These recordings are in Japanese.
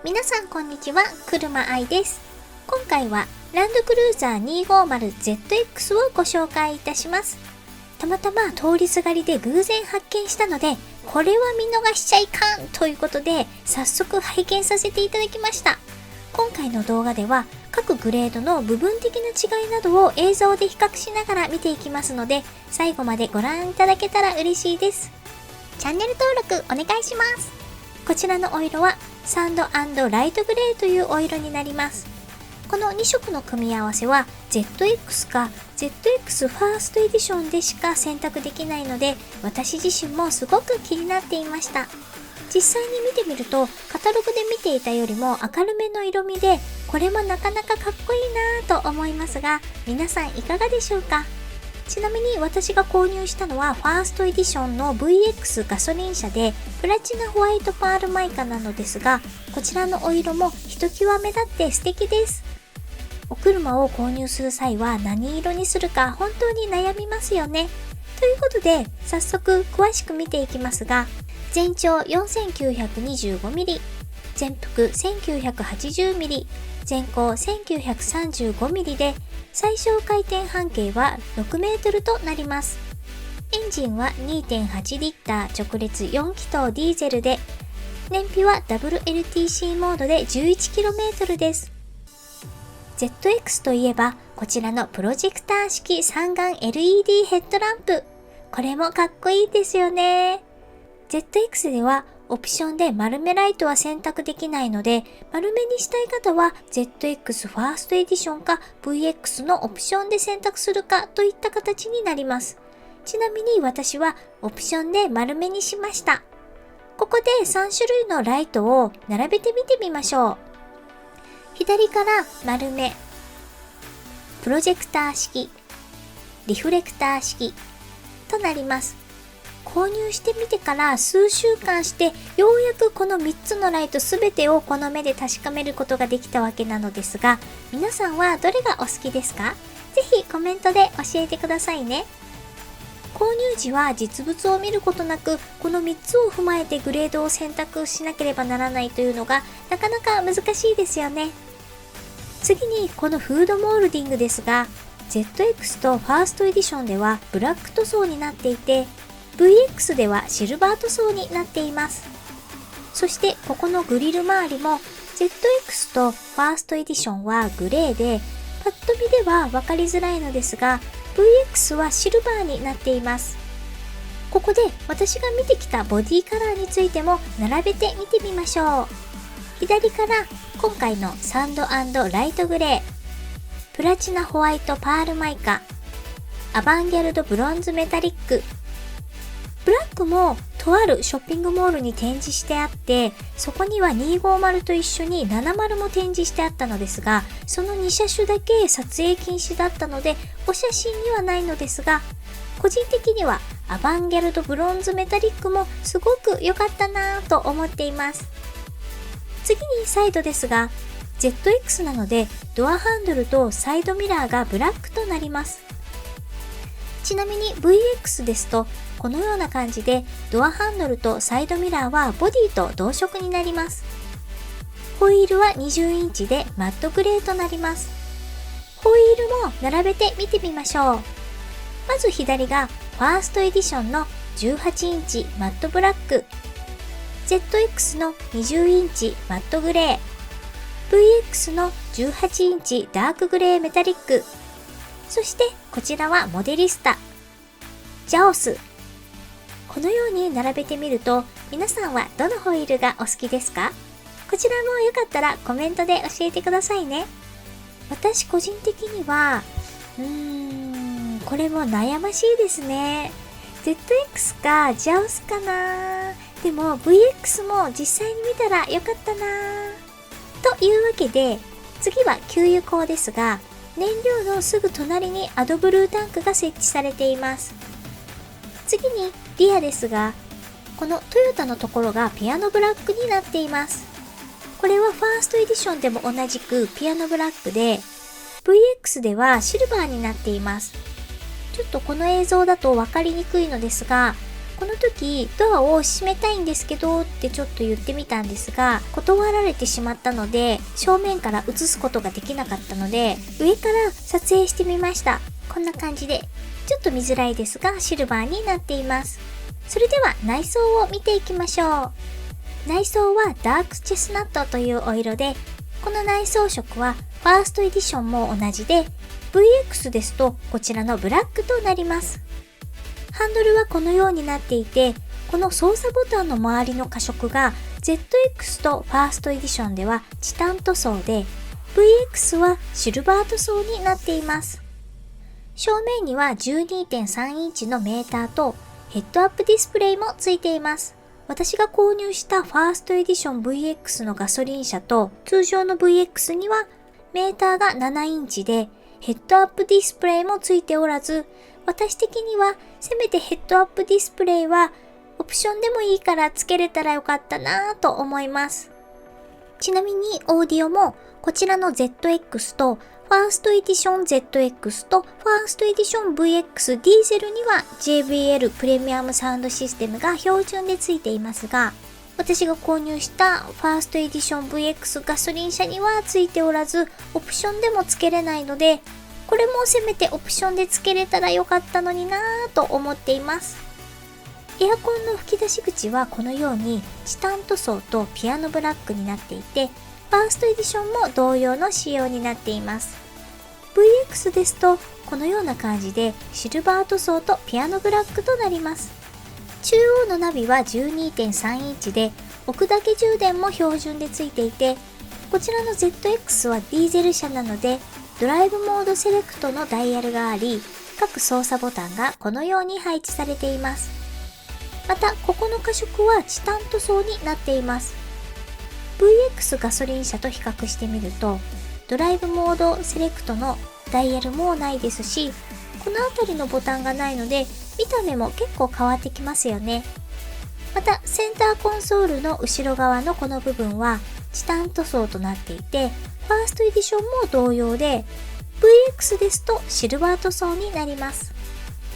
皆さんこんにちは、車愛です。今回はランドクルーザー 250ZX をご紹介いたします。たまたま通りすがりで偶然発見したので、これは見逃しちゃいかんということで早速拝見させていただきました。今回の動画では各グレードの部分的な違いなどを映像で比較しながら見ていきますので、最後までご覧いただけたら嬉しいです。チャンネル登録お願いします。こちらのお色はサンド&ライトグレーというお色になります。この2色の組み合わせは ZX か ZX ファーストエディションでしか選択できないので、私自身もすごく気になっていました。実際に見てみるとカタログで見ていたよりも明るめの色味で、これもなかなかかっこいいなぁと思いますが、皆さんいかがでしょうか。ちなみに私が購入したのはファーストエディションの VX ガソリン車でプラチナホワイトパールマイカなのですが、こちらのお色もひときわ目立って素敵です。お車を購入する際は何色にするか本当に悩みますよね。ということで早速詳しく見ていきますが、全長 4925mm、全幅 1980mm、全高 1935mm で、最小回転半径は6メートルとなります。エンジンは 2.8 リッター直列4気筒ディーゼルで、燃費は WLTC モードで 11km です。ZX といえばこちらのプロジェクター式三眼 LED ヘッドランプ、これもかっこいいですよね。ZX ではオプションで丸めライトは選択できないので、丸めにしたい方は ZX ファーストエディションか VX のオプションで選択するかといった形になります。ちなみに私はオプションで丸めにしました。ここで3種類のライトを並べてみてみましょう。左から丸め、プロジェクター式、リフレクター式となります。購入してみてから数週間して、ようやくこの3つのライトすべてをこの目で確かめることができたわけなのですが、皆さんはどれがお好きですか？ぜひコメントで教えてくださいね。購入時は実物を見ることなく、この3つを踏まえてグレードを選択しなければならないというのがなかなか難しいですよね。次にこのフードモールディングですが、 ZX とファーストエディションではブラック塗装になっていて、VX ではシルバー塗装になっています。そしてここのグリル周りも ZX とファーストエディションはグレーで、パッと見では分かりづらいのですが、 VX はシルバーになっています。ここで私が見てきたボディカラーについても並べてみてみましょう。左から今回のサンド&ライトグレー、プラチナホワイトパールマイカ、アバンギャルドブロンズメタリック。ブラックもとあるショッピングモールに展示してあって、そこには250と一緒に70も展示してあったのですが、その2車種だけ撮影禁止だったのでお写真にはないのですが、個人的にはアバンギャルドブロンズメタリックもすごく良かったなぁと思っています。次にサイドですが、 ZX なのでドアハンドルとサイドミラーがブラックとなります。ちなみに VX ですとこのような感じで、ドアハンドルとサイドミラーはボディと同色になります。ホイールは20インチでマットグレーとなります。ホイールも並べて見てみましょう。まず左がファーストエディションの18インチマットブラック、 ZX の20インチマットグレー、 VX の18インチダークグレーメタリック、そしてこちらはモデリスタ、ジャオス。このように並べてみると、皆さんはどのホイールがお好きですか？こちらもよかったらコメントで教えてくださいね。私個人的にはこれも悩ましいですね。 ZX かジャオスかな。でも VX も実際に見たらよかったなというわけで、次は給油口ですが、燃料のすぐ隣にアドブルータンクが設置されています。次にリアですが、このトヨタのところがピアノブラックになっています。これはファーストエディションでも同じくピアノブラックで、 VX ではシルバーになっています。ちょっとこの映像だと分かりにくいのですが、この時ドアを閉めたいんですけどってちょっと言ってみたんですが、断られてしまったので正面から映すことができなかったので、上から撮影してみました。こんな感じでちょっと見づらいですがシルバーになっています。それでは内装を見ていきましょう。内装はダークチェスナットというお色で、この内装色はファーストエディションも同じで、VX ですとこちらのブラックとなります。ハンドルはこのようになっていて、この操作ボタンの周りの加色が ZX とファーストエディションではチタン塗装で、VX はシルバー塗装になっています。正面には 12.3 インチのメーターとヘッドアップディスプレイもついています。私が購入したファーストエディション VX のガソリン車と通常の VX にはメーターが7インチでヘッドアップディスプレイもついておらず、私的にはせめてヘッドアップディスプレイはオプションでもいいからつけれたらよかったなぁと思います。ちなみにオーディオもこちらの ZX とファーストエディション ZX とファーストエディション VX ディーゼルには JBL プレミアムサウンドシステムが標準でついていますが、私が購入したファーストエディション VX ガソリン車にはついておらず、オプションでもつけれないので、これもせめてオプションでつけれたらよかったのになぁと思っています。エアコンの吹き出し口はこのようにチタン塗装とピアノブラックになっていて、ファーストエディションも同様の仕様になっています。VX ですとこのような感じでシルバー塗装とピアノブラックとなります。中央のナビは 12.3 インチで置くだけ充電も標準でついていて、こちらの ZX はディーゼル車なのでドライブモードセレクトのダイヤルがあり、各操作ボタンがこのように配置されています。またここの加色はチタン塗装になっています。VX ガソリン車と比較してみると、ドライブモードセレクトのダイヤルもないですし、この辺りのボタンがないので見た目も結構変わってきますよね。またセンターコンソールの後ろ側のこの部分はチタン塗装となっていて、ファーストエディションも同様で VX ですとシルバー塗装になります。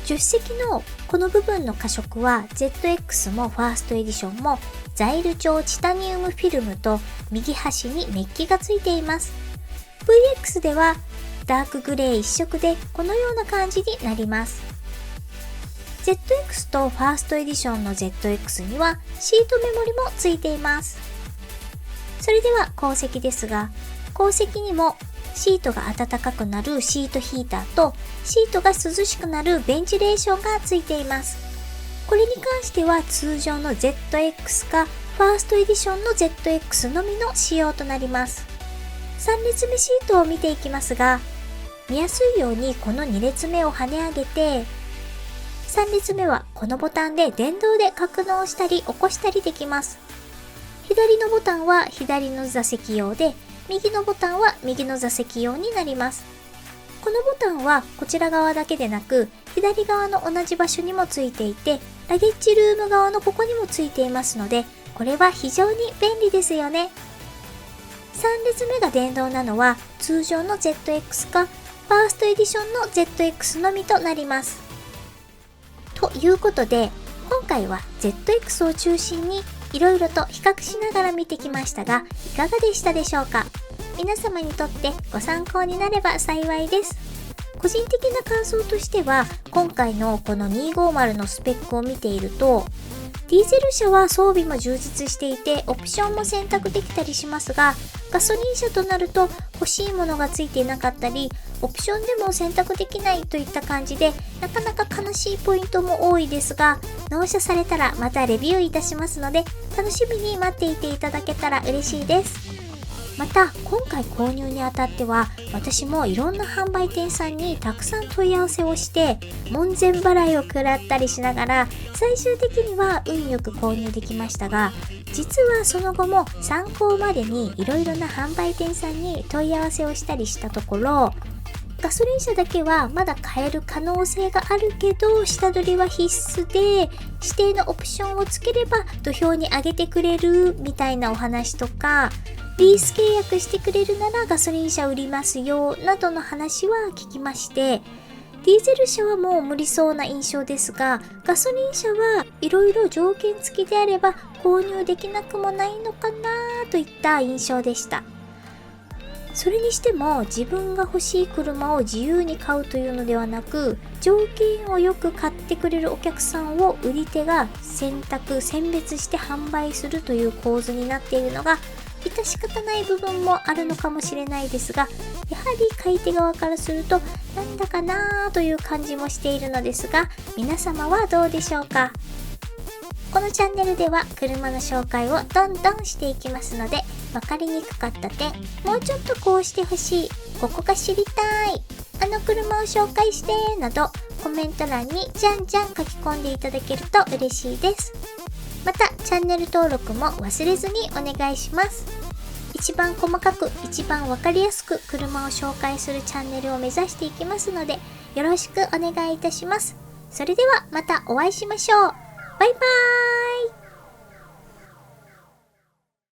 助手席のこの部分の加色は ZX もファーストエディションもザイル調チタニウムフィルムと右端にメッキがついています。VX ではダークグレー一色でこのような感じになります。ZX とファーストエディションの ZX にはシートメモリもついています。それでは後席ですが、後席にもシートが暖かくなるシートヒーターとシートが涼しくなるベンチレーションがついています。これに関しては通常の ZX かファーストエディションの ZX のみの仕様となります。3列目シートを見ていきますが、見やすいようにこの2列目を跳ね上げて、3列目はこのボタンで電動で格納したり起こしたりできます。左のボタンは左の座席用で、右のボタンは右の座席用になります。このボタンはこちら側だけでなく、左側の同じ場所にもついていて、ラゲッジルーム側のここにもついていますので、これは非常に便利ですよね。3列目が電動なのは通常の ZX かファーストエディションの ZX のみとなります。ということで、今回は ZX を中心にいろいろと比較しながら見てきましたが、いかがでしたでしょうか。皆様にとってご参考になれば幸いです。個人的な感想としては、今回のこの250のスペックを見ていると、ディーゼル車は装備も充実していてオプションも選択できたりしますが、ガソリン車となると欲しいものがついていなかったり、オプションでも選択できないといった感じで、なかなか悲しいポイントも多いですが、納車されたらまたレビューいたしますので、楽しみに待っていていただけたら嬉しいです。また今回購入にあたっては、私もいろんな販売店さんにたくさん問い合わせをして門前払いを食らったりしながら、最終的には運よく購入できましたが、実はその後も参考までにいろいろな販売店さんに問い合わせをしたりしたところ、ガソリン車だけはまだ買える可能性があるけど下取りは必須で、指定のオプションをつければ土俵に上げてくれるみたいなお話とか、リース契約してくれるならガソリン車売りますよなどの話は聞きまして、ディーゼル車はもう無理そうな印象ですが、ガソリン車はいろいろ条件付きであれば購入できなくもないのかなといった印象でした。それにしても自分が欲しい車を自由に買うというのではなく、条件をよく買ってくれるお客さんを売り手が選別して販売するという構図になっているのが致し方ない部分もあるのかもしれないですが、やはり買い手側からするとなんだかなという感じもしているのですが、皆様はどうでしょうか。このチャンネルでは車の紹介をどんどんしていきますので、分かりにくかった点、もうちょっとこうしてほしい、ここが知りたい、あの車を紹介してなどコメント欄にじゃんじゃん書き込んでいただけると嬉しいです。またチャンネル登録も忘れずにお願いします。一番細かく一番わかりやすく車を紹介するチャンネルを目指していきますので、よろしくお願いいたします。それではまたお会いしましょう。バイバーイ。